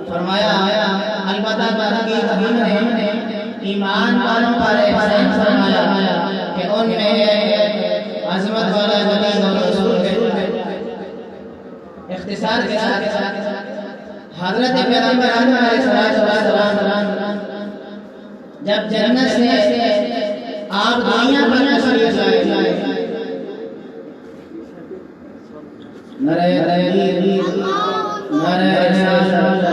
فرمایا البتہ تحقیق ہم نے ایمان والوں پر احسان فرمایا کہ ان میں عظمت والا نبی اور رسول ہے۔ اختصار کے ساتھ حضرت پیغمبر علیہ السلام جب جنت سے آپ دنیا پر تشریف لائے، نعرہ تکبیر، نعرہ رسالت،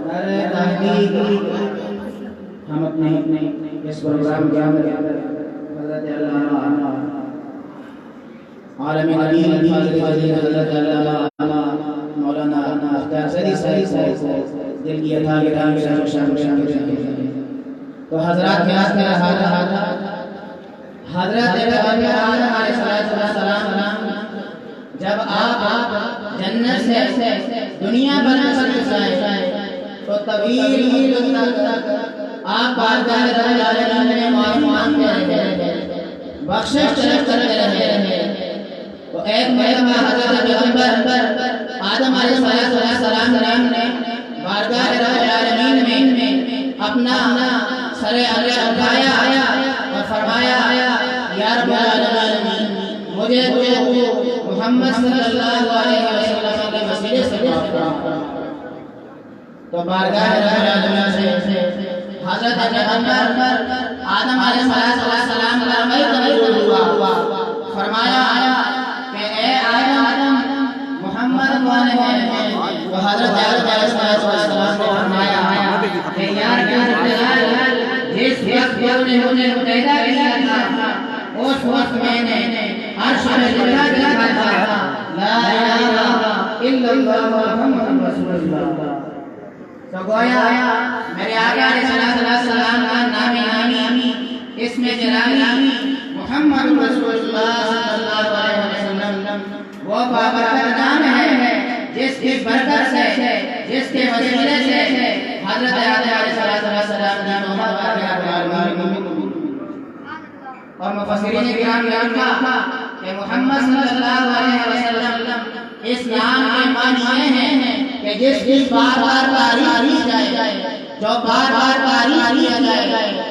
نعرہ تحقیق، ہم اپنے اس پروگرام کے اندر حضرت علامہ عالم نبی فاضل حضرت علامہ مولانا اختیار سری دل کی عطا کے رام شامل تو حضرات کے آس میں حضرت پیغمبر علیہ السلام جب آپ جنت سے دنیا بنا سکتے تو طویل وقت آپ بارگاہ رب العالمین میں معافی مانگتے رہے، بخشش کرتے رہے۔ تو ایک مرتبہ حضرت پیغمبر آدم علیہ السلام نے بارگاہ رب العالمین میں اپنا سر اٹھایا اور فرمایا یا رب العالمین مجھے تو محمد صلی اللہ علیہ وسلم کے وسیلے سے معاف کرو۔ تو بارگاہ رب العالمین سے حضرت پیغمبر آدم علیہ السلام کا قبول ہوا، فرمایا کہ اے آدم محمد کون ہے؟ تو حضرت آدم علیہ السلام نے فرمایا کہ یار جس وقت نے مجھے پیدا کیا تھا اس وقت میں نے عرش میں لکھا تھا لا الہ الا اللہ محمد رسول اللہ۔ تو گویا میرے آقا علیہ السلام کا نامی اسم جلالی محمد رسول اللہ صلی اللہ علیہ وسلم وہ بابرکت نام ہے جس کی برکت سے جس کے وسیلے سے حضرت آدم علیہ السلام نے اور مفسرین کرام نے کہا کہ محمد صلی اللہ علیہ وسلم اس نام کے معنی ہیں کہ جس بار بار تعریف کی جائے، جو بار بار تعریف کیا جائے